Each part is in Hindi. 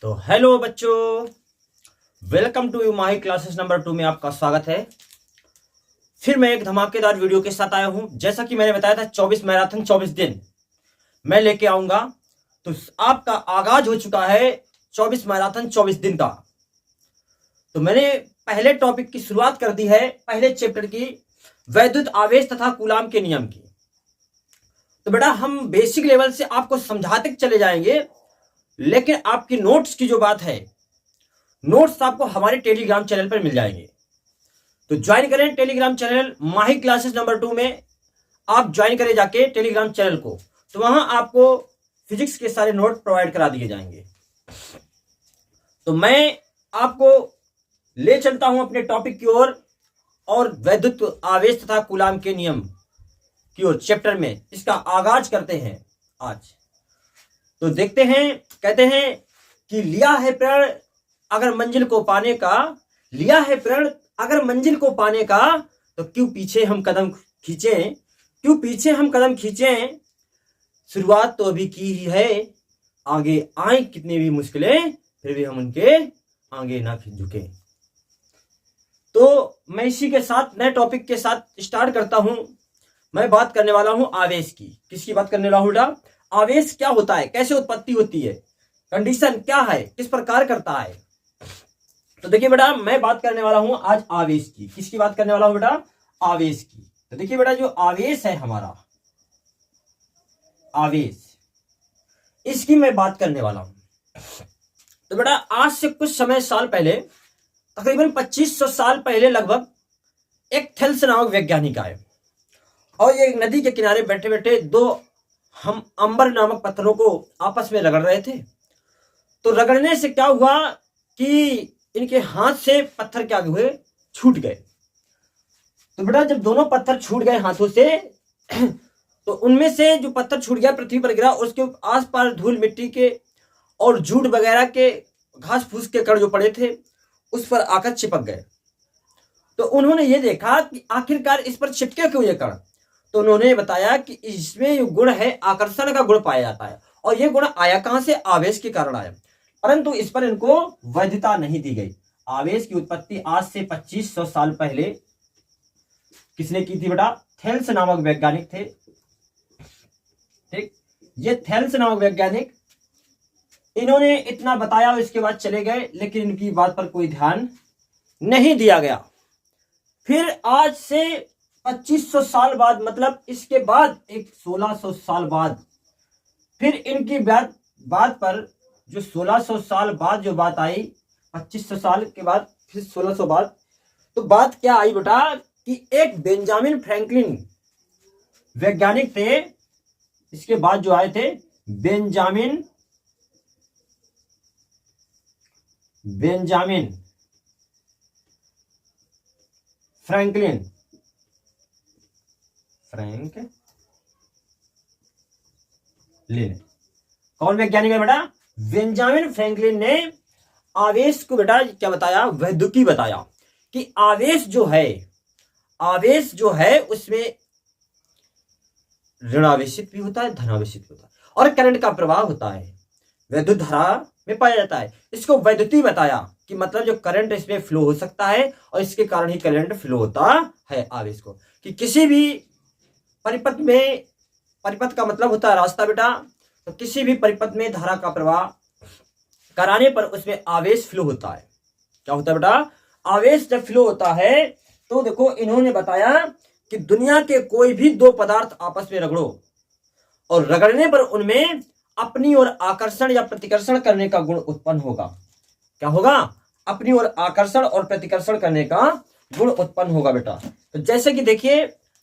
तो हेलो बच्चों, welcome to you Mahi classes number 2 में आपका स्वागत है। फिर मैं एक धमाकेदार वीडियो के साथ आया हूं। जैसा कि मैंने बताया था 24 मैराथन 24 दिन मैं लेके आऊंगा। तो आपका आगाज हो चुका है 24 मैराथन 24 दिन का। तो मैंने पहले टॉपिक की शुरुआत कर दी है, पहले चैप्टर की, वैद्युत आवेश तथा कूलाम के नियम की। तो बेटा हम बेसिक लेवल से आपको समझाते चले जाएंगे, लेकिन आपकी नोट्स की जो बात है, नोट्स आपको हमारे टेलीग्राम चैनल पर मिल जाएंगे। तो ज्वाइन करें टेलीग्राम चैनल माही क्लासेस नंबर 2 में। आप ज्वाइन करें जाके टेलीग्राम चैनल को, तो वहां आपको फिजिक्स के सारे नोट प्रोवाइड करा दिए जाएंगे। तो मैं आपको ले चलता हूं अपने टॉपिक की ओर और वैद्युत आवेश तथा कूलाम के नियम की ओर चैप्टर में इसका आगाज करते हैं आज। तो देखते हैं, कहते हैं कि लिया है प्रण अगर मंजिल को पाने का, लिया है प्रण अगर मंजिल को पाने का, तो क्यों पीछे हम कदम खींचें, क्यों पीछे हम कदम खींचें, शुरुआत तो अभी की ही है, आगे आए कितनी भी मुश्किलें, फिर भी हम उनके आगे ना झुके। तो मैं इसी के साथ नए टॉपिक के साथ स्टार्ट करता हूं। मैं बात करने वाला हूं आवेश की। किसकी बात करने वाला हूं बेटा? आवेश क्या होता है, कैसे उत्पत्ति होती है, कंडीशन क्या है, किस प्रकार करता है। तो देखिए बेटा, मैं बात करने वाला हूं आज आवेश की। किसकी बात करने वाला हूं बेटा? आवेश की। तो देखिए बेटा, जो आवेश है हमारा, आवेश, इसकी मैं बात करने वाला हूं। तो बेटा आज से कुछ समय साल पहले, तकरीबन 2500 साल पहले लगभग, एक थेल्स नामक वैज्ञानिक आए और ये नदी के किनारे बैठे बैठे दो हम अंबर नामक पत्थरों को आपस में रगड़ रहे थे। तो रगड़ने से क्या हुआ कि इनके हाथ से पत्थर क्या हुए, छूट गए। तो बेटा जब दोनों पत्थर छूट गए हाथों से, तो उनमें से जो पत्थर छूट गया पृथ्वी पर गिरा, उसके आसपास धूल मिट्टी के और जूट वगैरह के घास फूस के कण जो पड़े थे उस पर आकर चिपक गए। तो उन्होंने ये देखा कि आखिरकार इस पर चिपके क्यों ये कण। तो उन्होंने बताया कि इसमें जो गुण है, आकर्षण का गुण पाया जाता है, और ये गुण आया कहां से? आवेश के कारण आया। परंतु इस पर इनको वैधता नहीं दी गई। आवेश की उत्पत्ति आज से 2500 साल पहले किसने की थी बेटा? थेल्स नामक वैज्ञानिक थे। ठीक, ये थेल्स नामक वैज्ञानिक, इन्होंने इतना बताया, इसके बाद चले गए, लेकिन इनकी बात पर कोई ध्यान नहीं दिया गया। फिर आज से 2500 साल बाद, मतलब इसके बाद एक 1600 साल बाद, फिर इनकी बात पर जो 1600 साल बाद जो बात आई, 2500 साल के बाद फिर 1600 बाद, तो बात क्या आई बेटा कि एक बेंजामिन फ्रैंकलिन वैज्ञानिक थे। इसके बाद जो आए थे बेंजामिन फ्रैंकलिन, कौन वैज्ञानिक है बेटा? बेंजामिन फ्रैंकलिन ने आवेश को बेटा क्या बताया? वैद्युति बताया कि आवेश जो है उसमें ऋणावेशित भी होता है, धनावेशित भी होता है, और करंट का प्रवाह होता है, वैद्युत धारा में पाया जाता है। इसको वैद्युति बताया कि मतलब जो करंट इसमें फ्लो हो सकता है, और इसके कारण ही करंट फ्लो होता है आवेश को। कि किसी भी परिपथ में, परिपथ का मतलब होता है रास्ता बेटा, तो किसी भी परिपथ में धारा का प्रवाह कराने पर उसमें आवेश फ्लो होता है। क्या होता है बेटा? आवेश जब फ्लो होता है, तो देखो इन्होंने बताया कि दुनिया के कोई भी दो पदार्थ आपस में रगड़ो, और रगड़ने पर उनमें अपनी ओर आकर्षण या प्रतिकर्षण करने का गुण उत्पन्न होगा। क्या होगा? अपनी ओर आकर्षण और प्रतिकर्षण करने का गुण उत्पन्न होगा बेटा। तो जैसे कि देखिए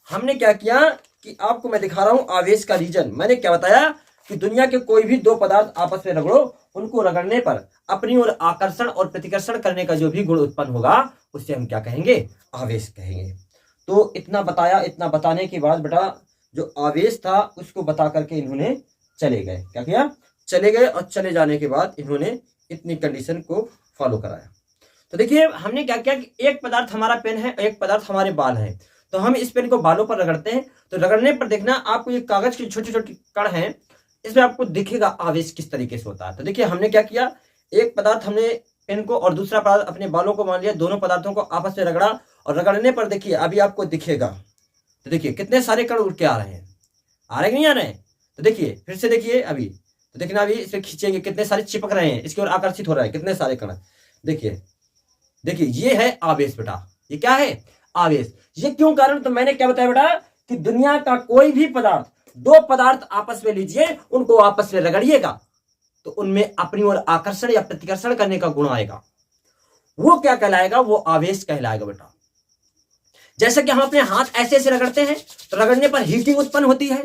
हमने क्या किया कि आपको मैं दिखा रहा हूं आवेश का रीजन। मैंने क्या बताया कि दुनिया के कोई भी दो पदार्थ आपस में रगड़ो, उनको रगड़ने पर अपनी ओर आकर्षण और प्रतिकर्षण करने का जो भी गुण उत्पन्न होगा, उसे हम क्या कहेंगे? आवेश कहेंगे। तो इतना बताया, इतना बताने के बाद बेटा जो आवेश था उसको बता करके इन्होंने चले गए। क्या किया? चले गए, और चले जाने के बाद इन्होंने इतनी कंडीशन को फॉलो कराया। तो देखिए हमने क्या किया कि एक पदार्थ हमारा पेन है, एक पदार्थ हमारे बाल है। तो हम इस पेन को बालों पर रगड़ते हैं, तो रगड़ने पर देखना आपको ये कागज की छोटी छोटी कण हैं, इसमें आपको दिखेगा आवेश किस तरीके से होता है। तो देखिए हमने क्या किया, एक पदार्थ हमने पेन को और दूसरा पदार्थ अपने बालों को मान लिया, दोनों पदार्थों को आपस में रगड़ा और रगड़ने पर देखिए अभी आपको दिखेगा, तो देखिए कितने सारे कण उड़ के आ रहे हैं, आ रहे कि नहीं आ रहे हैं? तो देखिए फिर से देखिए अभी, तो देखना अभी इसे खींचेंगे कितने सारे चिपक रहे हैं, इसकी ओर आकर्षित हो रहा है कितने सारे कण। देखिए देखिए ये है आवेश बेटा, ये क्या है? आवेश। ये क्यों कारण? तो मैंने क्या बताया बेटा कि दुनिया का कोई भी पदार्थ, दो पदार्थ आपस में लीजिए, उनको आपस में रगड़िएगा तो उनमें अपनी ओर आकर्षण या प्रतिकर्षण करने का गुण आएगा, वो क्या कहलाएगा? वो आवेश कहलाएगा बेटा। जैसे कि हम अपने हाथ ऐसे ऐसे रगड़ते हैं तो रगड़ने पर हीटिंग उत्पन्न होती है,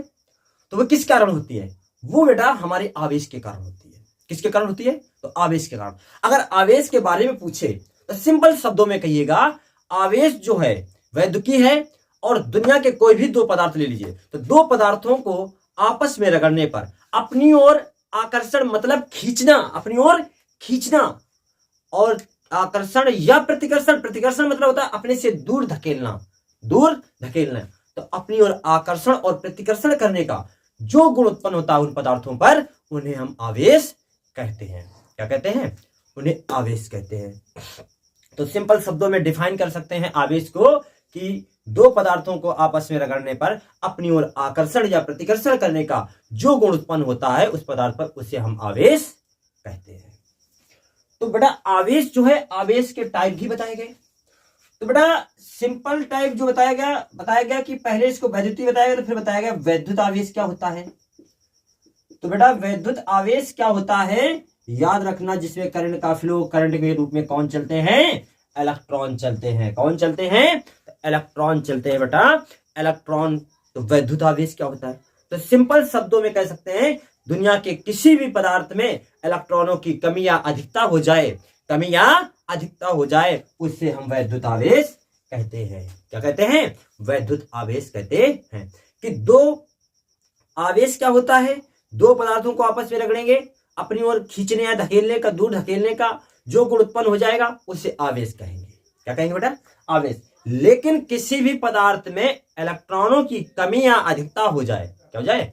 तो वो किस कारण होती है? वो बेटा हमारे आवेश के कारण होती है। किसके कारण होती है? तो आवेश के कारण। अगर आवेश के बारे में पूछे तो सिंपल शब्दों में कहिएगा, आवेश जो है वैद्युतीय है, और दुनिया के कोई भी दो पदार्थ ले लीजिए, तो दो पदार्थों को आपस में रगड़ने पर अपनी ओर आकर्षण मतलब खींचना, अपनी ओर खींचना, और आकर्षण या प्रतिकर्षण, प्रतिकर्षण मतलब होता है अपने से दूर धकेलना, दूर धकेलना, तो अपनी ओर आकर्षण और प्रतिकर्षण करने का जो गुण उत्पन्न होता है उन पदार्थों पर, उन्हें हम आवेश कहते हैं। क्या कहते हैं? उन्हें आवेश कहते हैं। तो सिंपल शब्दों में डिफाइन कर सकते हैं आवेश को कि दो पदार्थों को आपस में रगड़ने पर अपनी ओर आकर्षण या प्रतिकर्षण करने का जो गुण उत्पन्न होता है उस पदार्थ पर, उसे हम आवेश कहते हैं। तो बेटा आवेश जो है, आवेश के टाइप भी बताए गए। तो बेटा सिंपल टाइप जो बताया गया कि पहले इसको वैद्युतीय बताया गया, तो फिर बताया गया वैद्युत आवेश क्या होता है। तो बेटा वैद्युत आवेश क्या होता है, याद रखना, जिसमें करंट का फ्लो, करंट के रूप में कौन चलते हैं? इलेक्ट्रॉन चलते हैं। कौन चलते हैं? इलेक्ट्रॉन चलते हैं बेटा, इलेक्ट्रॉन। तो वैद्युत आवेश क्या होता है? तो सिंपल शब्दों में कह सकते हैं, दुनिया के किसी भी पदार्थ में इलेक्ट्रॉनों की कमी या अधिकता हो जाए, कमी या अधिकता हो जाए, उससे हम वैद्युत आवेश कहते हैं। क्या कहते हैं? वैद्युत आवेश कहते हैं। कि दो आवेश क्या होता है? दो पदार्थों को आपस में रगड़ेंगे, अपनी ओर खींचने या धकेलने का, दूर धकेलने का जो गुण उत्पन्न हो जाएगा उसे आवेश कहेंगे। क्या कहेंगे बेटा? आवेश। लेकिन किसी भी पदार्थ में इलेक्ट्रॉनों की कमी या अधिकता हो जाए, क्या हो जाए?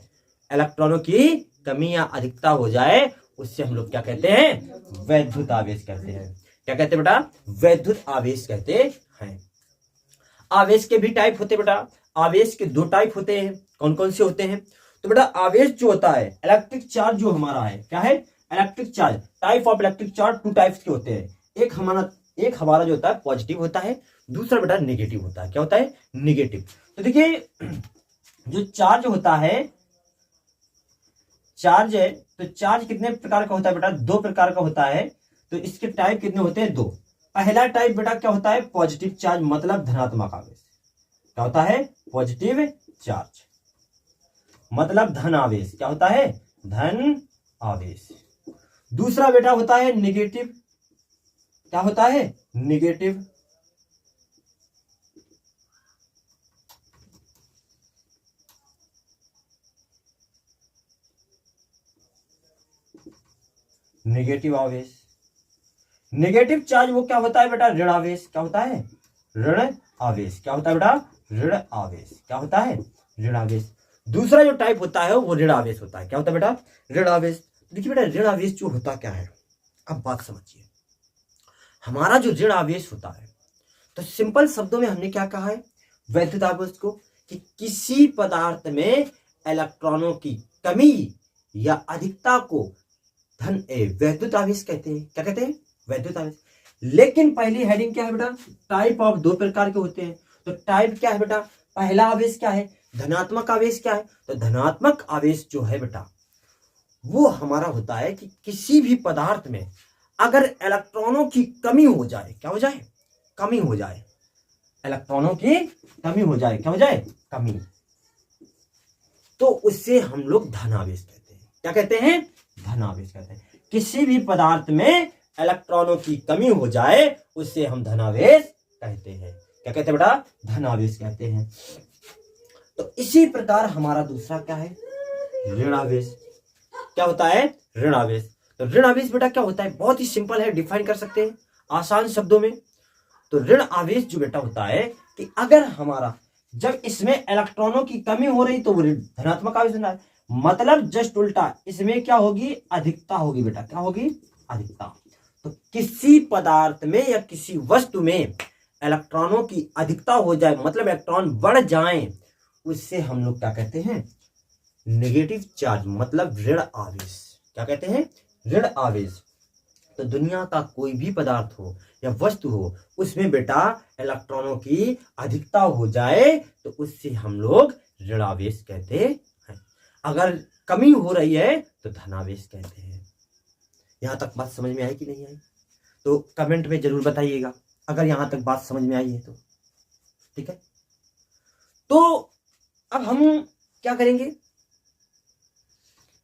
इलेक्ट्रॉनों की कमी या अधिकता हो जाए, उससे हम लोग क्या कहते हैं? वैद्युत आवेश कहते हैं। क्या कहते हैं बेटा? वैद्युत आवेश कहते हैं। आवेश के भी टाइप होते हैं बेटा। आवेश के दो टाइप होते हैं। कौन कौन से होते हैं? तो बेटा आवेश जो होता है, इलेक्ट्रिक चार्ज जो हमारा है, क्या है? Electric charge. Type of electric charge two types के होते हैं। एक हमारा जो होता है पॉजिटिव होता है, दूसरा बेटा नेगेटिव होता है। क्या होता है? नेगेटिव। तो देखिए जो चार्ज होता है, चार्ज है, तो चार्ज कितने प्रकार का होता है बेटा? दो प्रकार का होता है। तो इसके टाइप कितने होते हैं? दो। पहला टाइप बेटा क्या होता है? पॉजिटिव चार्ज मतलब धनात्मक आवेश। क्या होता है? पॉजिटिव चार्ज मतलब धन आवेश। क्या होता है? धन आवेश। दूसरा बेटा होता है नेगेटिव। क्या होता है? नेगेटिव। नेगेटिव आवेश। नेगेटिव चार्ज वो क्या होता है बेटा? ऋण आवेश। क्या होता है? ऋण आवेश। क्या होता है बेटा? ऋण आवेश। क्या होता है? ऋण आवेश। दूसरा जो टाइप होता है वो ऋण आवेश होता है। क्या होता है बेटा? ऋण आवेश। देखिए बेटा ऋण आवेश जो होता क्या है, अब बात समझिए। हमारा जो ऋण आवेश होता है, तो सिंपल शब्दों में हमने क्या कहा है वैद्युत आवेश को, कि किसी पदार्थ में इलेक्ट्रॉनों की कमी या अधिकता को वैद्युत आवेश कहते हैं। क्या कहते हैं? वैद्युत आवेश। लेकिन पहली हेडिंग क्या है बेटा? टाइप ऑफ दो प्रकार के होते हैं। तो टाइप क्या है बेटा? पहला आवेश क्या है? धनात्मक आवेश क्या है? तो धनात्मक आवेश जो है बेटा वो हमारा होता है कि किसी भी पदार्थ में अगर इलेक्ट्रॉनों की कमी हो जाए, क्या हो जाए? कमी हो जाए, इलेक्ट्रॉनों की कमी हो जाए, क्या हो जाए? कमी, तो उससे हम लोग धनावेश कहते हैं। क्या कहते हैं? धनावेश कहते हैं। किसी भी पदार्थ में इलेक्ट्रॉनों की कमी हो जाए उससे हम धनावेश कहते हैं। क्या कहते हैं बेटा? धनावेश कहते हैं। तो इसी प्रकार हमारा दूसरा क्या है? ऋण आवेश। क्या होता है? ऋण आवेश। तो ऋण आवेश बेटा क्या होता है? बहुत ही सिंपल है, डिफाइन कर सकते हैं आसान शब्दों में। तो ऋण आवेश जो बेटा होता है कि अगर हमारा जब इसमें इलेक्ट्रॉनों की कमी हो रही तो वो धनात्मक आवेश होना है, मतलब जस्ट उल्टा, इसमें क्या होगी? अधिकता होगी बेटा। क्या होगी? अधिकता। तो किसी पदार्थ में या किसी वस्तु में इलेक्ट्रॉनों की अधिकता हो जाए, मतलब इलेक्ट्रॉन बढ़ जाएं, उससे हम लोग क्या कहते हैं, नेगेटिव चार्ज, मतलब ऋण आवेश। क्या कहते हैं, ऋण आवेश। तो दुनिया का कोई भी पदार्थ हो या वस्तु हो, उसमें बेटा इलेक्ट्रॉनों की अधिकता हो जाए तो उससे हम लोग ऋणावेश कहते हैं। अगर कमी हो रही है तो धनावेश कहते हैं। यहां तक बात समझ में आई कि नहीं आई? तो कमेंट में जरूर बताइएगा अगर यहां तक बात समझ में आई है तो। ठीक है, तो अब हम क्या करेंगे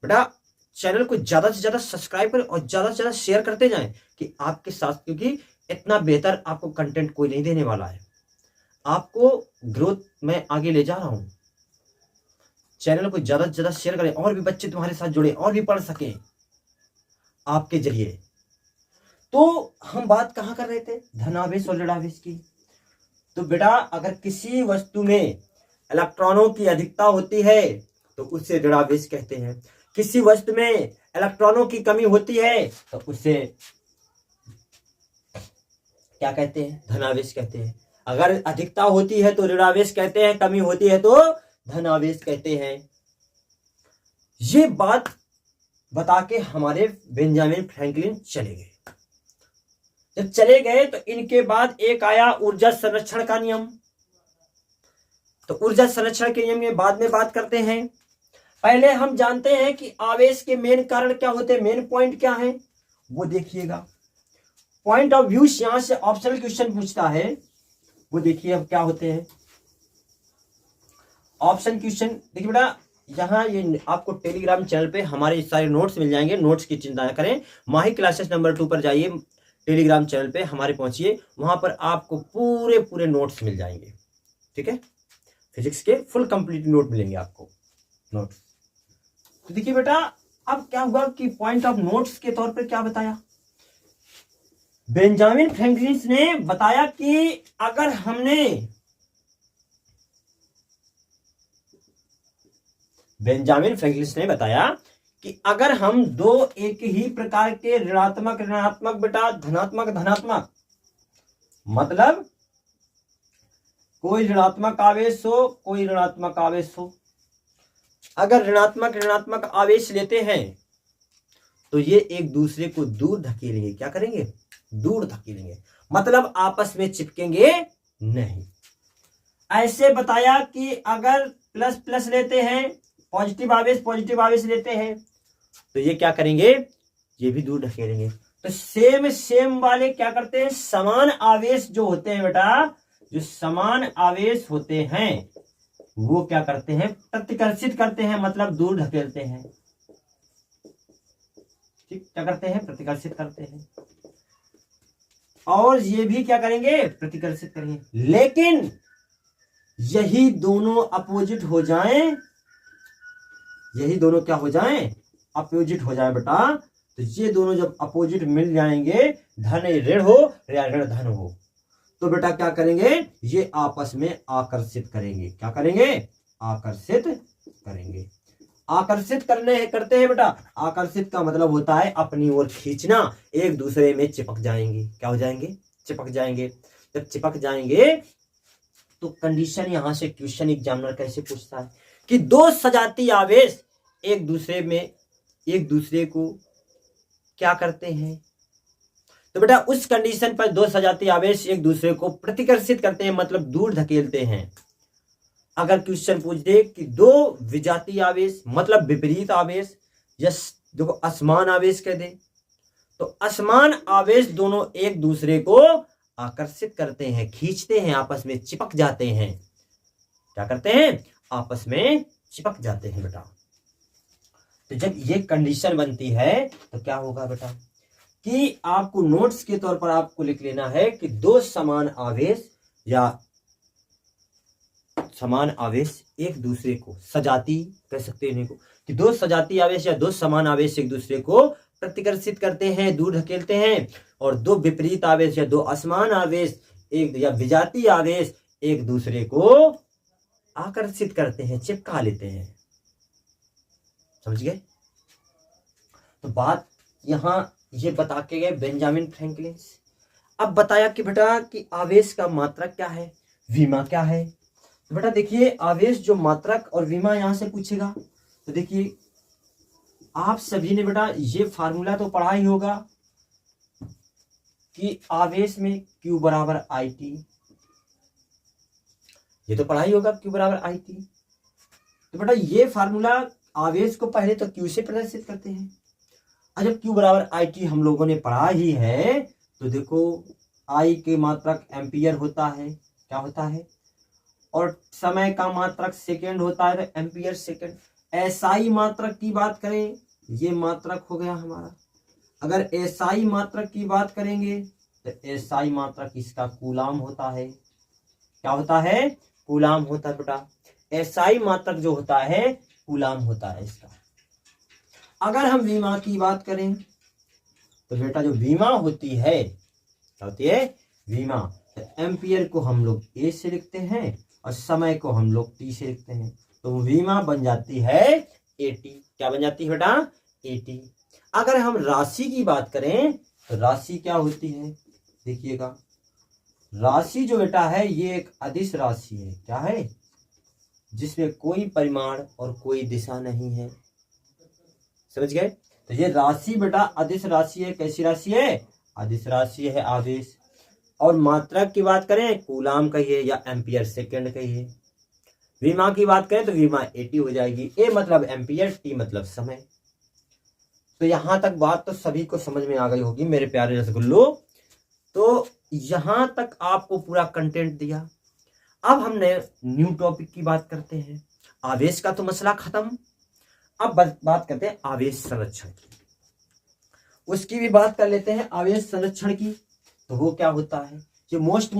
बेटा, चैनल को ज्यादा से ज्यादा सब्सक्राइब करें और ज्यादा से ज्यादा शेयर करते जाएं कि आपके साथ, क्योंकि इतना बेहतर आपको कंटेंट कोई नहीं देने वाला है। आपको ग्रोथ में आगे ले जा रहा हूं। चैनल को ज्यादा से ज्यादा शेयर करें और भी बच्चे तुम्हारे साथ जुड़े और भी पढ़ सकें आपके जरिए। तो हम बात कहां कर रहे थे, धनावेश और ऋणावेश की। तो बेटा अगर किसी वस्तु में इलेक्ट्रॉनों की अधिकता होती है तो उसे ऋणावेश कहते हैं। किसी वस्तु में इलेक्ट्रॉनों की कमी होती है तो उसे क्या कहते हैं, धनावेश कहते हैं। अगर अधिकता होती है तो ऋणावेश कहते हैं, कमी होती है तो धनावेश कहते हैं। ये बात बता के हमारे बेंजामिन फ्रैंकलिन चले गए। जब चले गए तो इनके बाद एक आया ऊर्जा संरक्षण का नियम। तो ऊर्जा संरक्षण के नियम में बाद में बात करते हैं। पहले हम जानते हैं कि आवेश के मेन कारण क्या होते हैं, मेन पॉइंट क्या है वो देखिएगा। पॉइंट ऑफ व्यू यहां से ऑप्शनल क्वेश्चन पूछता है, वो देखिए अब क्या होते हैं ऑप्शन क्वेश्चन। देखिए बेटा, यहाँ ये आपको टेलीग्राम चैनल पे हमारे सारे नोट्स मिल जाएंगे। नोट्स की चिंता न करें, माही क्लासेस नंबर 2 पर जाइए, टेलीग्राम चैनल पे हमारे पहुंचिए, वहां पर आपको पूरे पूरे नोट्स मिल जाएंगे। ठीक है, फिजिक्स के फुल कंप्लीट नोट मिलेंगे आपको, नोट्स। तो देखिए बेटा, अब क्या हुआ कि पॉइंट ऑफ नोट्स के तौर पर क्या बताया, बेंजामिन फ्रैंकलिन ने बताया कि अगर हमने बेंजामिन फ्रैंकलिन ने बताया कि अगर हम दो एक ही प्रकार के ऋणात्मक ऋणात्मक बेटा धनात्मक धनात्मक, मतलब कोई ऋणात्मक आवेश हो कोई ऋणात्मक आवेश हो, अगर ऋणात्मक ऋणात्मक आवेश लेते हैं तो ये एक दूसरे को दूर धकेलेंगे। क्या करेंगे, दूर धकेलेंगे, मतलब आपस में चिपकेंगे नहीं। ऐसे बताया कि अगर प्लस प्लस लेते हैं, पॉजिटिव आवेश लेते हैं तो ये क्या करेंगे, ये भी दूर ढकेलेंगे। तो सेम सेम वाले क्या करते हैं, समान आवेश जो होते हैं बेटा, जो समान आवेश होते हैं वो क्या करते हैं, प्रतिकर्षित करते हैं, मतलब दूर ढकेलते हैं। ठीक, क्या करते हैं, प्रतिकर्षित करते हैं। और ये भी क्या करेंगे, प्रतिकर्षित करेंगे। लेकिन यही दोनों अपोजिट हो जाएं, यही दोनों क्या हो जाएं, अपोजिट हो जाए बेटा, तो ये दोनों जब अपोजिट मिल जाएंगे, धन ऋण हो या ऋण धन हो, तो बेटा क्या करेंगे, ये आपस में आकर्षित करेंगे। क्या करेंगे, आकर्षित करेंगे। आकर्षित करते हैं बेटा, आकर्षित का मतलब होता है अपनी ओर खींचना, एक दूसरे में चिपक जाएंगे। क्या हो जाएंगे, चिपक जाएंगे। जब चिपक जाएंगे तो कंडीशन यहां से क्वेश्चन एग्जामिनर कैसे पूछता है कि दो सजातीय आवेश एक दूसरे को क्या करते हैं, तो बेटा उस कंडीशन पर दो सजातीय आवेश एक दूसरे को प्रतिकर्षित करते हैं, मतलब दूर धकेलते हैं। अगर क्वेश्चन पूछ दे कि दो विजातीय आवेश, मतलब विपरीत आवेश, या देखो असमान आवेश कह दे, तो असमान आवेश दोनों एक दूसरे को आकर्षित करते हैं, खींचते हैं, आपस में चिपक जाते हैं। क्या करते हैं, आपस में चिपक जाते हैं बेटा। तो जब ये कंडीशन बनती है तो क्या होगा बेटा कि आपको नोट्स के तौर पर आपको लिख लेना है कि दो समान आवेश या समान आवेश एक दूसरे को, सजाती कह सकते हैं इनको, कि दो सजाती आवेश या दो समान आवेश एक दूसरे को प्रतिकर्षित करते हैं, दूर धकेलते हैं, और दो विपरीत आवेश या दो असमान आवेश एक या विजातीय आवेश एक दूसरे को आकर्षित करते हैं, चिपका लेते हैं। समझ गए? तो बात यहां ये बता के गए बेंजामिन फ्रैंकलिन। अब बताया कि बेटा कि आवेश का मात्रक क्या है, विमा क्या है। तो बेटा देखिए, आवेश जो मात्रक और विमा यहां से पूछेगा, तो देखिए आप सभी ने बेटा ये फार्मूला तो पढ़ा ही होगा कि आवेश में Q बराबर IT, ये तो पढ़ा ही होगा Q बराबर IT। तो बेटा ये फार्मूला आवेश को पहले तो Q से प्रदर्शित करते हैं, और जब Q बराबर IT हम लोगों ने पढ़ा ही है, तो देखो I के मात्रक एम्पियर होता है, क्या होता है, और समय का मात्रक सेकेंड होता है, तो एम्पियर सेकेंड। SI मात्रक की बात करें, ये मात्रक हो गया हमारा। अगर SI मात्रक की बात करेंगे तो SI मात्रक इसका कूलाम होता है, क्या होता है, कूलाम होता है बेटा। SI मात्रक जो होता है कूलाम होता है इसका। अगर हम विमा की बात करें तो बेटा जो विमा होती है, क्या होती है, विमा, तो एम्पियर को हम लोग A से लिखते हैं और समय को हम लोग T से लिखते हैं, तो विमा बन जाती है AT। क्या बन जाती है बेटा, AT। अगर हम राशि की बात करें तो राशि क्या होती है, देखिएगा राशि जो बेटा है ये एक अदिश राशि है, क्या है, जिसमें कोई परिमाण और कोई दिशा नहीं है, समझ गए। तो ये राशि बेटा अदिश राशि है, कैसी राशि है, अदिश राशि है आवेश। और मात्रक की बात करें कूलाम कहिए या एम्पियर सेकेंड कहिए। विमा की बात करें तो विमा AT हो जाएगी, A मतलब एम्पियर, T मतलब समय। तो यहां तक बात तो सभी को समझ में आ गई होगी मेरे प्यारे रसगुल्लो। तो यहां तक आपको पूरा कंटेंट दिया। अब हमने न्यू टॉपिक की बात करते हैं। आवेश का तो मसला खत्म, अब बात करते हैं आवेश संरक्षण की। उसकी भी बात कर लेते हैं, आवेश संरक्षण की। तो वो क्या होता है, जो मोस्ट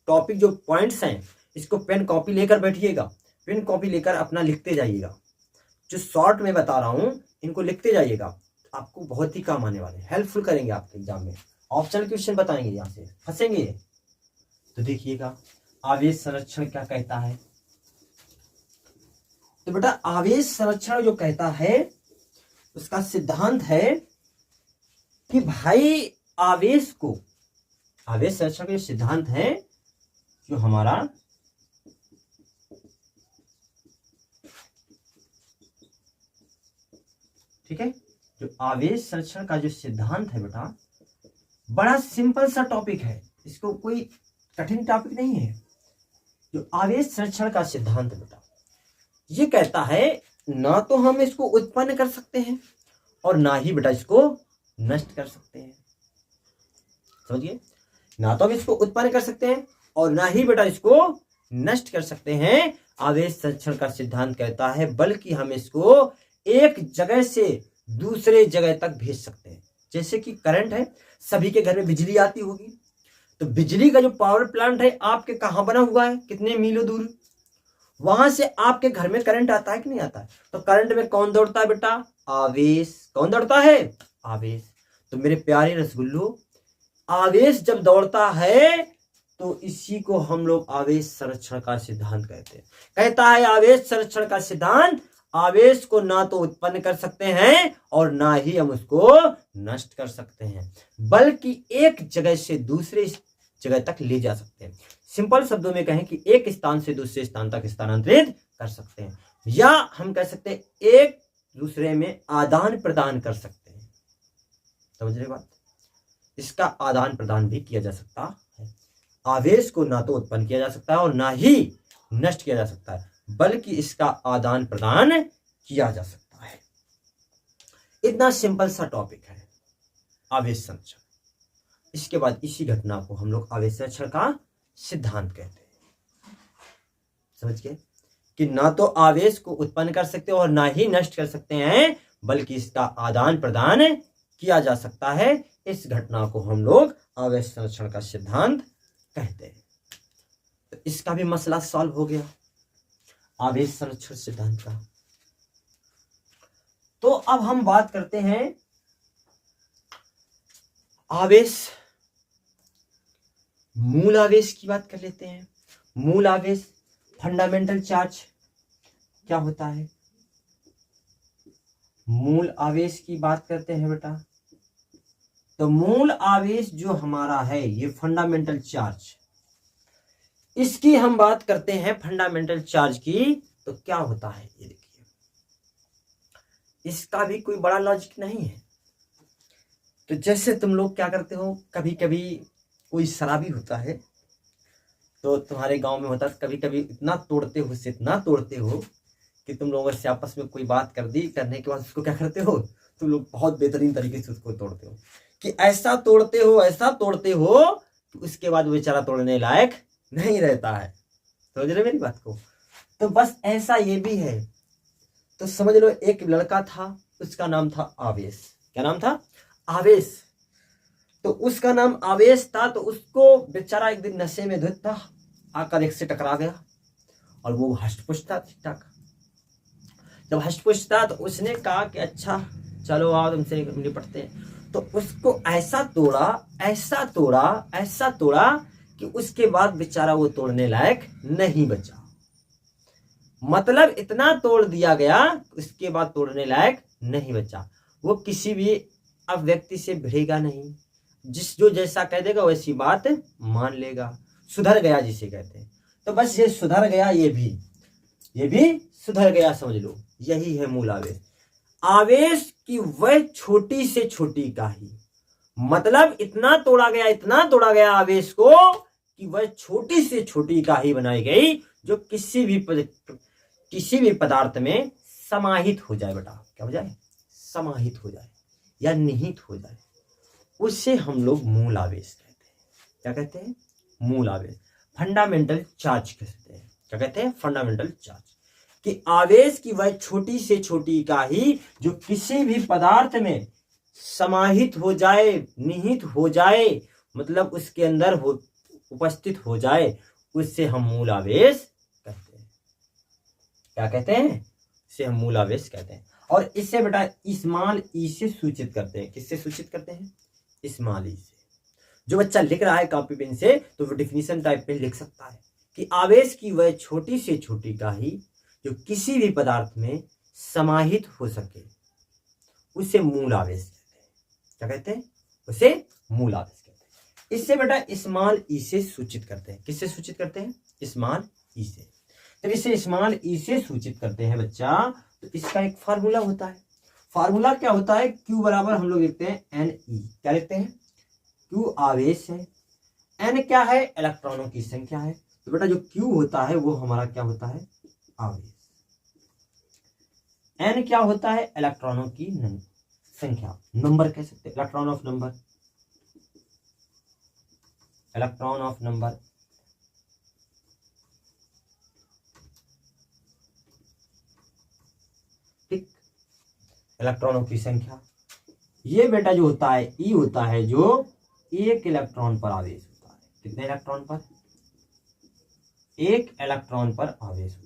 टॉपिक जो पॉइंट्स हैं, इसको पेन कॉपी लेकर बैठिएगा, पेन कॉपी लेकर अपना लिखते जाइएगा। जो शॉर्ट में बता रहा हूं इनको लिखते जाइएगा, आपको बहुत ही काम आने वाले, हेल्पफुल करेंगे आपके एग्जाम में। ऑप्शनल क्वेश्चन बताएंगे, यहां से फंसेंगे। तो देखिएगा आवेश संरक्षण क्या कहता है। तो बेटा आवेश संरक्षण जो कहता है उसका सिद्धांत है कि भाई आवेश संरक्षण का सिद्धांत है जो हमारा ठीक है, जो आवेश संरक्षण का जो सिद्धांत है बेटा बड़ा सिंपल सा टॉपिक है, इसको कोई कठिन टॉपिक नहीं है। जो आवेश संरक्षण का सिद्धांत बेटा ये कहता है ना तो हम इसको उत्पन्न कर सकते हैं और ना ही बेटा इसको नष्ट कर सकते हैं, समझिए, ना तो हम इसको उत्पन्न कर सकते हैं और ना ही बेटा इसको नष्ट कर सकते हैं। आवेश संरक्षण का सिद्धांत कहता है बल्कि हम इसको एक जगह से दूसरे जगह तक भेज सकते हैं। जैसे कि करंट है, सभी के घर में बिजली आती होगी, तो बिजली का जो पावर प्लांट है आपके कहां बना हुआ है, कितने मीलों दूर, वहां से आपके घर में करंट आता है कि नहीं आता है। तो करंट में कौन दौड़ता है बेटा, आवेश। कौन दौड़ता है, आवेश। तो मेरे प्यारे रसगुल्लो आवेश जब दौड़ता है तो इसी को हम लोग आवेश संरक्षण का सिद्धांत कहते हैं। कहता है आवेश संरक्षण का सिद्धांत आवेश को ना तो उत्पन्न कर सकते हैं और ना ही हम उसको नष्ट कर सकते हैं, बल्कि एक जगह से दूसरे जगह तक ले जा सकते हैं। सिंपल शब्दों में कहें कि एक स्थान से दूसरे स्थान तक स्थानांतरित कर सकते हैं, या हम कह सकते हैं एक दूसरे में आदान प्रदान कर सकते हैं। समझ रहे बात, इसका आदान प्रदान भी किया जा सकता है। आवेश को ना तो उत्पन्न किया जा सकता है और ना ही नष्ट किया जा सकता है, बल्कि इसका आदान प्रदान किया जा सकता है। इतना सिंपल सा टॉपिक है आवेश संरक्षण। इसके बाद इसी घटना को हम लोग आवेश संरक्षण का सिद्धांत कहते हैं। समझ गए कि ना तो आवेश को उत्पन्न कर सकते और ना ही नष्ट कर सकते हैं, बल्कि इसका आदान प्रदान किया जा सकता है। इस घटना को हम लोग आवेश संरक्षण का सिद्धांत कहते हैं। तो इसका भी मसला सॉल्व हो गया आवेश संरक्षण सिद्धांत का। तो अब हम बात करते हैं आवेश, मूल आवेश की बात कर लेते हैं। मूल आवेश, फंडामेंटल चार्ज क्या होता है। मूल आवेश की बात करते हैं बेटा, तो मूल आवेश जो हमारा है ये फंडामेंटल चार्ज, इसकी हम बात करते हैं फंडामेंटल चार्ज की, तो क्या होता है ये देखिए, इसका भी कोई बड़ा लॉजिक नहीं है। तो जैसे तुम लोग क्या करते हो, कभी कभी कोई शराबी होता है, तो तुम्हारे गांव में होता है, कभी कभी इतना तोड़ते हो, उससे इतना तोड़ते हो कि तुम लोगों से आपस में कोई बात कर दी, करने के बाद उसको क्या करते हो, तुम लोग बहुत बेहतरीन तरीके से उसको तोड़ते हो, कि ऐसा तोड़ते हो, ऐसा तोड़ते हो कि उसके बाद वो बेचारा तोड़ने लायक नहीं रहता है। समझ रहे मेरी बात को? तो बस ऐसा ये भी है। तो समझ लो एक लड़का था, उसका नाम था आवेश। क्या नाम था? आवेश। तो उसका नाम आवेश था, तो उसको बेचारा एक दिन नशे में धुत था, आकर एक से टकरा गया, और वो हष्ट-पुष्ट था ठीक ठाक। जब हष्ट-पुष्ट था तो उसने कहा कि अच्छा चलो आओ तुमसे निपटते हैं। तो उसको ऐसा तोड़ा, ऐसा तोड़ा, ऐसा तोड़ा कि उसके बाद बेचारा वो तोड़ने लायक नहीं बचा। मतलब इतना तोड़ दिया गया, उसके बाद तोड़ने लायक नहीं बचा। वो किसी भी अब व्यक्ति से भिड़ेगा नहीं, जो जैसा कह देगा वैसी बात मान लेगा, सुधर गया जिसे कहते हैं। तो बस ये सुधर गया, ये भी सुधर गया, समझ लो यही है मूल आवेश। आवेश की वह छोटी से छोटी काही, मतलब इतना तोड़ा गया, इतना तोड़ा गया आवेश को कि वह छोटी से छोटी काही बनाई गई, जो किसी भी पदार्थ में समाहित हो जाए। बेटा क्या हो जाए? समाहित हो जाए या निहित हो जाए, उससे हम लोग मूल आवेश कहते हैं। क्या कहते हैं? मूल आवेश, फंडामेंटल चार्ज कहते हैं। क्या कहते हैं? Fundamental charge. कि आवेश की वह छोटी से छोटी इकाई जो किसी भी पदार्थ में समाहित हो जाए, निहित हो जाए, मतलब उसके अंदर उपस्थित हो जाए, उससे हम मूल आवेश कहते हैं। क्या कहते हैं? इसे हम मूल आवेश कहते हैं। और इससे बेटा स्मॉल ई से सूचित करते हैं। किससे सूचित करते हैं? स्मॉल ई से। जो बच्चा लिख रहा है कॉपी पेन से, तो वो डिफिनीशन टाइप पे लिख सकता है कि आवेश की वह छोटी से छोटी इकाई जो किसी भी पदार्थ में समाहित हो सके, उसे मूल आवेश कहते हैं। क्या कहते हैं? उसे मूल आवेश कहते हैं। इससे बेटा स्मॉल ई से सूचित करते हैं। किससे सूचित करते हैं? स्मॉल ई से। तो इसे स्मॉल ई से सूचित करते हैं बच्चा, तो इसका एक फार्मूला होता है। फार्मूला क्या होता है? Q बराबर हम लोग लिखते हैं NE। क्या लिखते हैं? Q आवेश है, N क्या है? इलेक्ट्रॉनों की संख्या है। तो बेटा जो Q होता है वो हमारा क्या होता है? आवेश। N क्या होता है? इलेक्ट्रॉनों की संख्या, नंबर कह सकते हैं, electron of number, electron of number. ठीक, इलेक्ट्रॉनों की संख्या। ये बेटा जो होता है ई होता है जो एक इलेक्ट्रॉन पर आवेश होता है। कितने इलेक्ट्रॉन पर? एक इलेक्ट्रॉन पर आवेश होता है।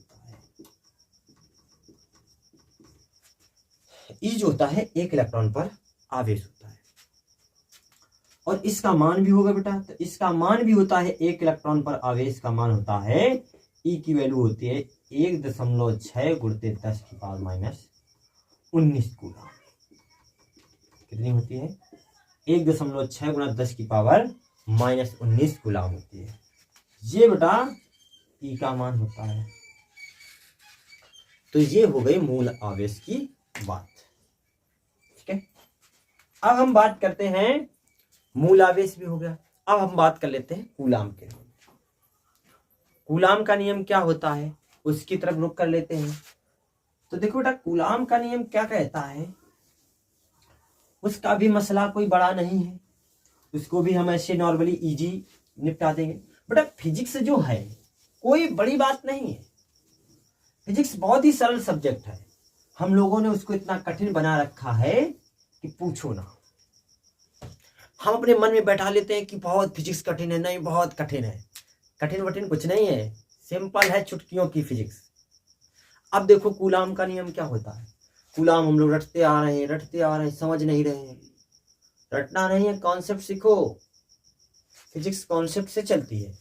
ई जो होता है एक इलेक्ट्रॉन पर आवेश होता है। और इसका मान भी होगा बेटा, तो इसका मान भी होता है एक इलेक्ट्रॉन पर आवेश का मान होता है, ई की वैल्यू होती है 1.6 गुणित 10 की पावर माइनस 19 कूलम। कितनी होती है? 1.6 गुणा 10 की पावर माइनस 19 कूलम होती है। ये बेटा ई का मान होता है। तो ये हो गई मूल आवेश की बात। ठीक है, अब हम बात करते हैं, मूल आवेश भी हो गया, अब हम बात कर लेते हैं कूलाम के। कूलाम का नियम क्या होता है उसकी तरफ रुख कर लेते हैं। तो देखो बेटा कूलाम का नियम क्या कहता है, उसका भी मसला कोई बड़ा नहीं है, उसको भी हम ऐसे नॉर्मली इजी निपटा देंगे। बेटा फिजिक्स जो है कोई बड़ी बात नहीं है, फिजिक्स बहुत ही सरल सब्जेक्ट है। हम लोगों ने उसको इतना कठिन बना रखा है कि पूछो ना। हम अपने मन में बैठा लेते हैं कि बहुत फिजिक्स कठिन है, नहीं बहुत कठिन है। कठिन वठिन कुछ नहीं है, सिंपल है, चुटकियों की फिजिक्स। अब देखो कूलाम का नियम क्या होता है। कूलाम हम लोग रटते आ रहे हैं, समझ नहीं रहे हैं। रटना नहीं है, कॉन्सेप्ट सीखो, फिजिक्स कॉन्सेप्ट से चलती है।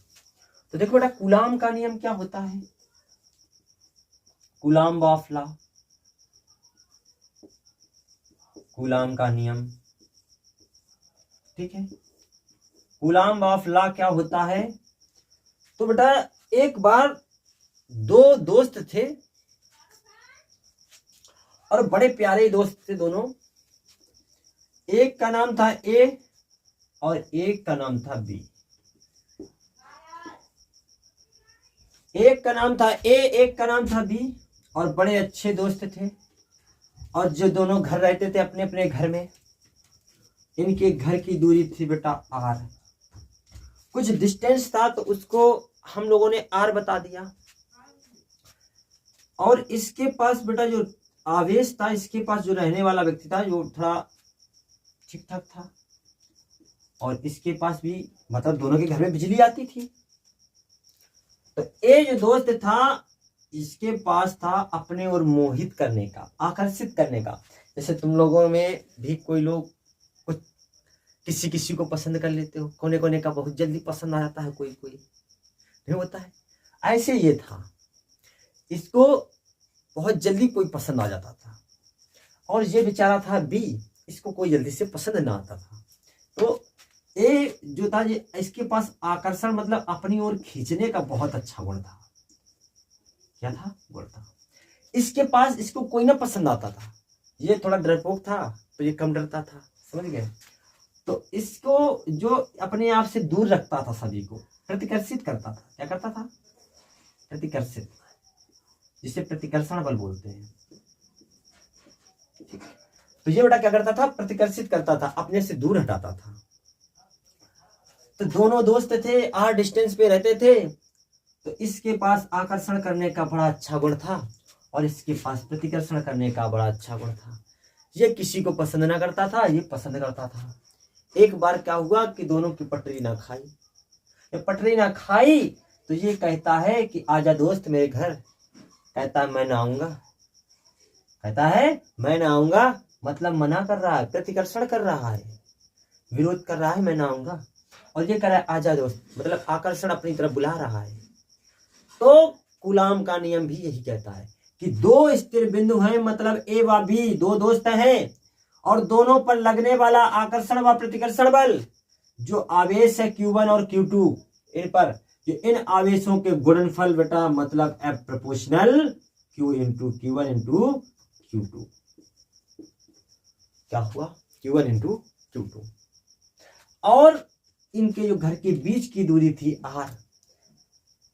तो देखो बेटा कूलाम का नियम क्या होता है, कूलाम ऑफ लॉ, कूलाम का नियम। ठीक है, कूलाम्ब ऑफ लॉ क्या होता है? तो बेटा एक बार दो दोस्त थे और बड़े प्यारे दोस्त थे दोनों। एक का नाम था ए और एक का नाम था बी। एक का नाम था ए, एक का नाम था बी, और बड़े अच्छे दोस्त थे। और जो दोनों घर रहते थे अपने अपने घर में, इनके घर की दूरी थी बेटा आर। कुछ डिस्टेंस था तो उसको हम लोगों ने आर बता दिया। और इसके पास बेटा जो आवेश था, इसके पास जो रहने वाला व्यक्ति था जो थोड़ा ठीक ठाक था, और इसके पास भी मतलब दोनों के घर में बिजली आती थी। तो ये जो दोस्त था इसके पास था अपने और मोहित करने का, आकर्षित करने का। जैसे तुम लोगों में भी कोई लोग कुछ किसी किसी को पसंद कर लेते हो, कोने कोने का बहुत जल्दी पसंद आ जाता है, कोई कोई नहीं होता है। ऐसे ये था, इसको बहुत जल्दी कोई पसंद आ जाता था। और ये बेचारा था बी, इसको कोई जल्दी से पसंद ना आता था। तो ए जो था ये इसके पास आकर्षण मतलब अपनी ओर खींचने का बहुत अच्छा गुण था। क्या था? गुण था। इसके पास इसको कोई ना पसंद आता था। ये थोड़ा डरपोक था तो ये कम डरता था, समझ गए? तो इसको जो अपने आप से दूर रखता था, सभी को प्रतिकर्षित करता था। क्या करता था? प्रतिकर्षित, जिसे प्रतिकर्षण बल बोलते हैं। तो ये बेटा क्या करता था? प्रतिकर्षित करता था, अपने से दूर हटाता था। तो दोनों दोस्त थे, आर डिस्टेंस पे रहते थे। तो इसके पास आकर्षण करने का बड़ा अच्छा गुण था और इसके पास प्रतिकर्षण करने का बड़ा अच्छा गुण था। ये किसी को पसंद ना करता था, ये पसंद करता था। एक बार क्या हुआ कि दोनों की पटरी ना खाई। ये पटरी ना खाई तो ये कहता है कि आजा दोस्त मेरे घर। कहता है मैं ना आऊंगा। कहता है मैं ना आऊंगा, मतलब मना कर रहा है, प्रतिकर्षण कर रहा है, विरोध कर रहा है, मैं ना आऊंगा। और ये कह रहा है आजा दोस्त, मतलब आकर्षण अपनी तरफ बुला रहा है। तो कूलाम का नियम भी यही कहता है कि दो स्थिर बिंदु हैं, मतलब ए व बी, दो दोस्त हैं, और दोनों पर लगने वाला आकर्षण व प्रतिकर्षण बल जो आवेश है Q1 और Q2, इन पर जो इन आवेशों के गुणनफल बेटा मतलब F proportional Q into Q1 into Q2। क्या हुआ? Q1 into Q2। और इनके जो घर के बीच की दूरी थी R,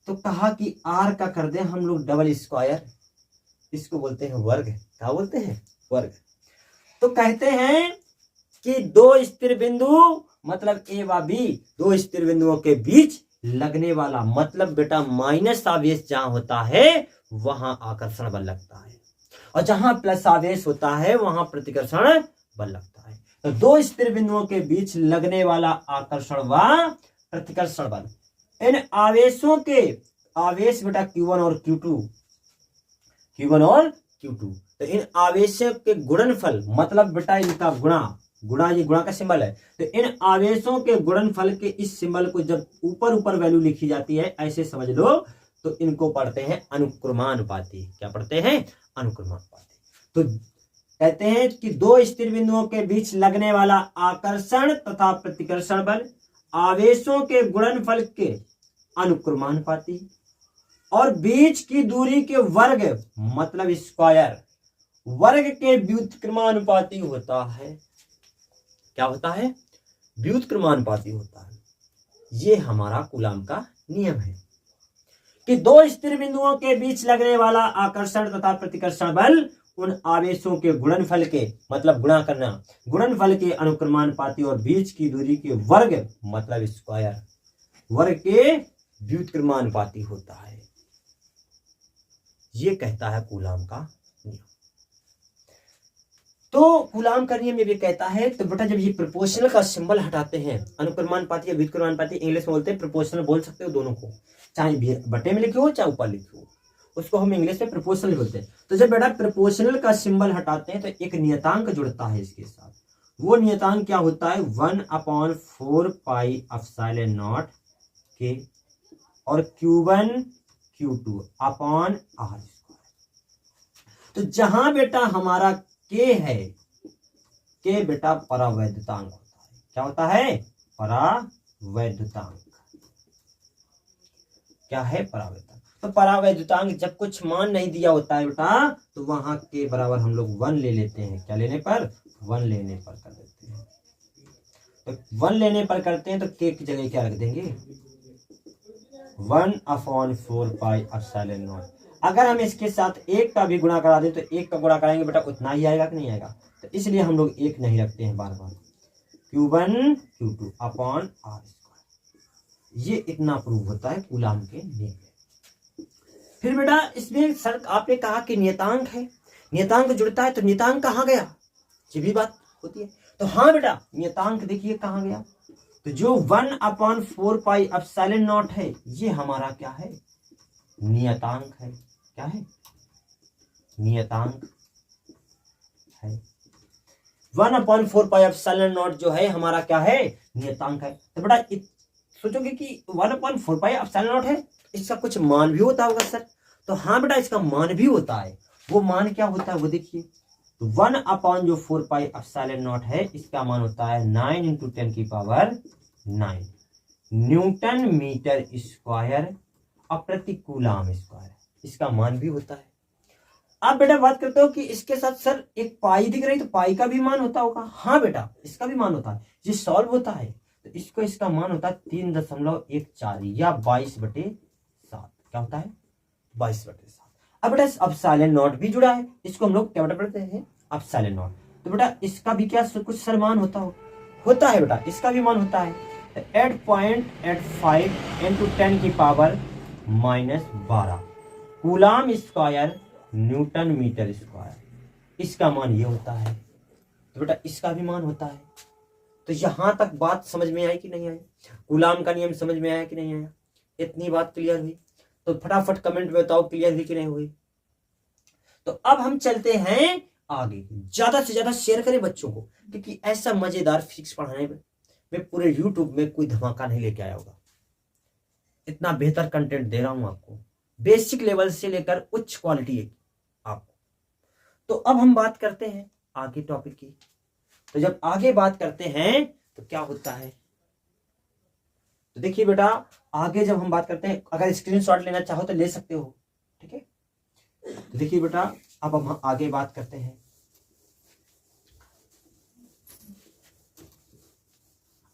तो कहा कि R का कर दें हम लोग डबल स्क्वायर, इसको बोलते हैं वर्ग। क्या बोलते हैं? वर्ग। तो कहते हैं कि दो स्थिर बिंदु मतलब ए व बी, दो स्थिर बिंदुओं के बीच लगने वाला मतलब बेटा माइनस आवेश जहां होता है वहां आकर्षण बल लगता है, और जहां प्लस आवेश होता है वहां प्रतिकर्षण बल लगता है। तो दो स्थिर बिंदुओं के बीच लगने वाला आकर्षण व प्रतिकर्षण बल, इन आवेशों के आवेश बेटा Q1 और Q2, Q1 और Q2, तो इन आवेशों के गुणनफल मतलब बेटा इनका गुणा, गुणा ये गुणा का सिंबल है। तो इन आवेशों के गुणनफल के इस सिंबल को जब ऊपर ऊपर वैल्यू लिखी जाती है ऐसे समझ लो, तो इनको पढ़ते हैं अनुक्रमानुपाती। क्या पढ़ते हैं? अनुक्रमानुपाती। तो कहते हैं कि दो स्थिर बिंदुओं के बीच लगने वाला आकर्षण तथा प्रतिकर्षण बल आवेशों के गुणनफल के अनुक्रमानुपाती और बीच की दूरी के वर्ग मतलब स्क्वायर वर्ग के व्युत्क्रमानुपाती होता है। क्या होता है? व्युत्क्रमानुपाती होता है। ये हमारा कूलाम का नियम है कि दो स्थिर बिंदुओं के बीच लगने वाला आकर्षण तथा प्रतिकर्षण बल उन आवेशों के गुणनफल के मतलब गुणा करना, गुणनफल के अनुक्रमानुपाती और बीच की दूरी के वर्ग मतलब स्क्वायर वर्ग के व्युत्क्रमानुपाती होता है। ये कहता है कूलाम का नियम। तो कूलाम का नियम ये भी कहता है, तो बेटा जब ये प्रोपोर्शनल का सिंबल हटाते हैं, अनुक्रमानुपाती या व्युत्क्रमानुपाती इंग्लिश में बोलते हैं, प्रोपोर्शनल बोल सकते हो दोनों को, चाहे बटे में लिखे हो चाहे ऊपर लिखे हो, उसको हम इंग्लिश में प्रोपोर्शनल बोलते हैं। तो जब बेटा प्रोपोर्शनल का सिंबल हटाते हैं तो एक नियतांक जुड़ता है इसके साथ। वो नियतांक क्या होता है? 1/4 पाई एप्सिलॉन नॉट के और Q1 Q2 अपॉन R। तो जहां बेटा हमारा के है, के बेटा परावैद्युतांक होता है। क्या होता है? परावैद्युतांक। क्या है? परावैद्युतांक। तो परावैद्युतांक जब कुछ मान नहीं दिया होता है बेटा, तो वहां के बराबर हम लोग 1 ले लेते हैं। क्या लेने पर? 1 लेने पर कर देते हैं। तो 1 लेने पर करते हैं तो के की जगह क्या रख देंगे? 1/4 पाई एप्सिलॉन नॉट। अगर हम इसके साथ 1 का भी गुणा करा दें तो 1 का गुणा कराएंगे बेटा उतना ही आएगा कि नहीं आएगा? तो इसलिए हम लोग 1 नहीं रखते हैं बार बार। Q1 Q2 upon R square. ये इतना प्रूव होता है कूलाम के नियम में। फिर बेटा इसमें सर आपने कहा कि नियतांक है, नियतांक जुड़ता है, तो नियतांक कहाँ गया? ये भी बात होती है। तो हाँ बेटा नियतांक देखिए कहाँ गया। तो जो 1/4 पाई एप्सिलॉन नॉट है ये हमारा क्या है? नियतांक है। क्या है? नियतांक है। 1/4 पाई एप्सिलॉन नॉट जो है हमारा क्या है? नियतांक है। तो बेटा सोचोगे कि 1/4 पाई एप्सिलॉन नॉट है, इसका कुछ मान भी होता होगा सर। तो हाँ बेटा इसका मान भी होता है। वो मान क्या होता है वो देखिए। तो 1/4 पाई एप्सिलॉन नॉट है, इसका मान होता है 9 × 10⁹ न्यूटन मीटर स्क्वायर प्रति कूलाम स्क्वायर। इसका मान भी होता है। आप बेटा बात करते हो कि इसके साथ सर एक पाई दिख रही, तो पाई का भी मान होता होगा। हाँ बेटा इसका भी मान होता है। ये सॉल्व होता है तो इसको इसका मान होता है 3.14 या 22/7। क्या होता है? 22/7। अब बेटा एप्सिलॉन नॉट भी जुड़ा है, इसको हम लोग क्या बेटा पढ़ते हैं? Epsilon not. तो बेटा इसका भी क्या कुछ सर मान होता है बेटा, इसका भी मान होता है। 8.85 × 10⁻⁻12 coulomb square newton metre square. इसका मान ये होता है। तो बेटा इसका भी मान होता है। तो यहां तक बात समझ में आई कि नहीं आई? कूलाम का नियम समझ में आया कि नहीं आया? इतनी बात क्लियर हुई? तो फटाफट कमेंट में बताओ क्लियर हुई कि नहीं हुई। तो अब हम चलते हैं आगे। ज्यादा से ज्यादा शेयर करें बच्चों को, क्योंकि ऐसा मजेदार फिजिक्स पढ़ाने में पूरे यूट्यूब में कोई धमाका नहीं लेके आया होगा। इतना बेहतर कंटेंट दे रहा हूं आपको, बेसिक लेवल से लेकर उच्च क्वालिटी आपको। तो अब हम बात करते हैं आगे टॉपिक की। तो जब आगे बात करते हैं तो क्या होता है? तो देखिए बेटा आगे जब हम बात करते हैं, अगर स्क्रीनशॉट लेना चाहो तो ले सकते हो, ठीक है। तो देखिए बेटा अब हम आगे बात करते हैं।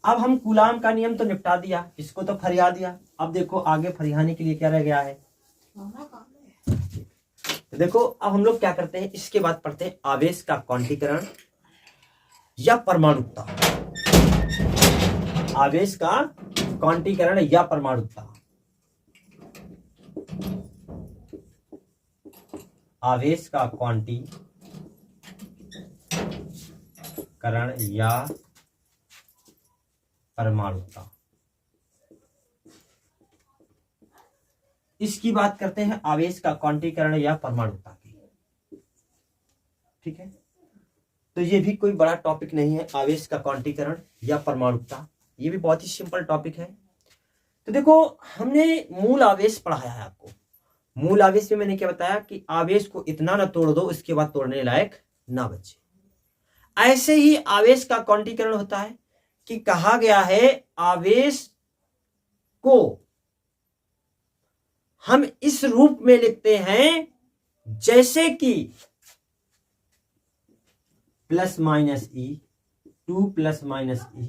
अब हम कूलाम का नियम तो निपटा दिया, इसको तो फरिया दिया। अब देखो आगे फरियाने के लिए क्या रह गया है। तो देखो अब हम लोग क्या करते हैं, इसके बाद पढ़ते हैं आवेश का क्वांटीकरण या परमाणुकता। आवेश का क्वांटीकरण या परमाणुकता। आवेश का क्वांटीकरण या परमाणुकता, इसकी बात करते हैं। आवेश का क्वांटीकरण या परमाणुकता की, ठीक है। तो ये भी कोई बड़ा टॉपिक नहीं है, आवेश का क्वांटीकरण या परमाणुकता। ये भी बहुत ही सिंपल टॉपिक है। तो देखो हमने मूल आवेश पढ़ाया है आपको। मूल आवेश में मैंने क्या बताया कि आवेश को इतना ना तोड़ दो उसके बाद तोड़ने लायक ना बचे। ऐसे ही आवेश का क्वांटीकरण होता है कि कहा गया है आवेश को हम इस रूप में लिखते हैं जैसे कि +-E, 2+-E,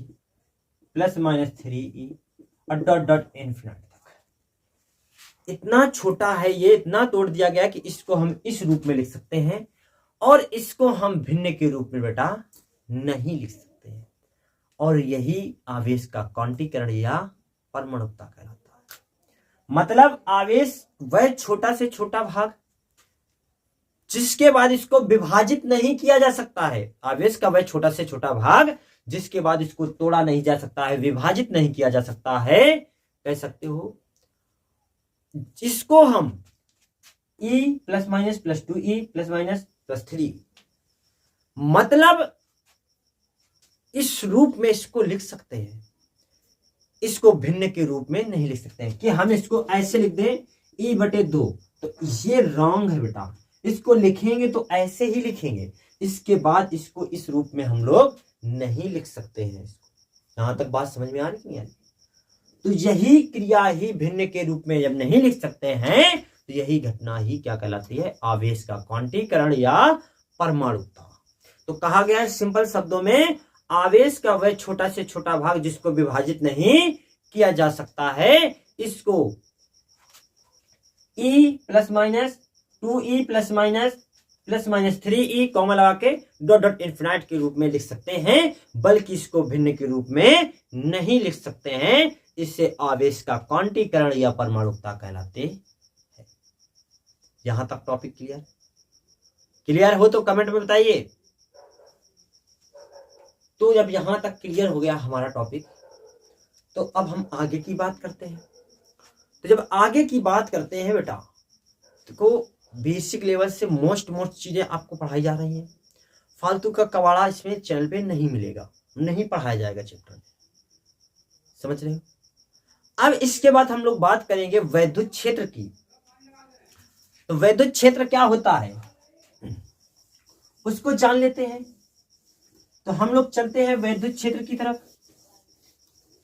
+-3E और डॉट इन्फिनिटी तक। इतना छोटा है ये, इतना तोड़ दिया गया कि इसको हम इस रूप में लिख सकते हैं और इसको हम भिन्न के रूप में बेटा नहीं लिख सकते हैं। और यही आवेश का क्वांटीकरण या परमाणुकता कहलाता है। मतलब आवेश वह छोटा से छोटा भाग जिसके बाद इसको विभाजित नहीं किया जा सकता है। आवेश का वह छोटा से छोटा भाग जिसके बाद इसको तोड़ा नहीं जा सकता है, विभाजित नहीं किया जा सकता है, कह सकते हो। जिसको हम E +-+2E +-+3 मतलब इस रूप में इसको लिख सकते हैं, इसको भिन्न के रूप में नहीं लिख सकते हैं कि हम इसको ऐसे लिख दें E/2। तो ये रॉन्ग है बेटा। इसको लिखेंगे तो ऐसे ही लिखेंगे, इसके बाद इसको इस रूप में हम लोग नहीं लिख सकते हैं। यहां तक बात समझ में आ रही है? तो यही क्रिया ही भिन्न के रूप में जब नहीं लिख सकते हैं तो यही घटना ही क्या कहलाती है? आवेश का क्वांटीकरण या परमाणुकता। तो कहा गया है सिंपल शब्दों में, आवेश का वह छोटा से छोटा भाग जिसको विभाजित नहीं किया जा सकता है, इसको E plus minus 2E plus minus 3E comma लगा के डॉट डॉट इन्फिनाइट के रूप में लिख सकते हैं, बल्कि इसको भिन्न के रूप में नहीं लिख सकते हैं। इससे आवेश का क्वांटीकरण या परमाणुकता कहलाते हैं। यहां तक टॉपिक क्लियर हो तो कमेंट में बताइए। तो जब यहां तक क्लियर हो गया हमारा टॉपिक, तो अब हम आगे की बात करते हैं। तो जब आगे की बात करते हैं बेटा, तो बेसिक लेवल से मोस्ट चीजें आपको पढ़ाई जा रही हैं। फालतू का कवाड़ा इसमें चैनल पे नहीं मिलेगा, नहीं पढ़ाया जाएगा चैप्टर में, समझ रहे हो? अब इसके बाद हम लोग बात करेंगे वैद्युत क्षेत्र की। तो वैद्युत क्षेत्र क्या होता है उसको जान लेते हैं। तो हम लोग चलते हैं वैद्युत क्षेत्र की तरफ।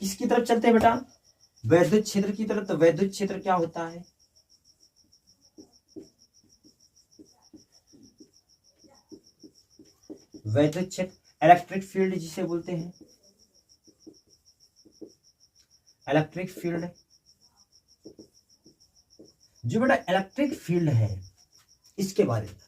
किसकी तरफ चलते हैं बेटा? वैद्युत क्षेत्र की तरफ। तो वैद्युत क्षेत्र क्या होता है? वैद्युत क्षेत्र इलेक्ट्रिक फील्ड जिसे बोलते हैं, इलेक्ट्रिक फील्ड। जो बेटा इलेक्ट्रिक फील्ड है इसके बारे में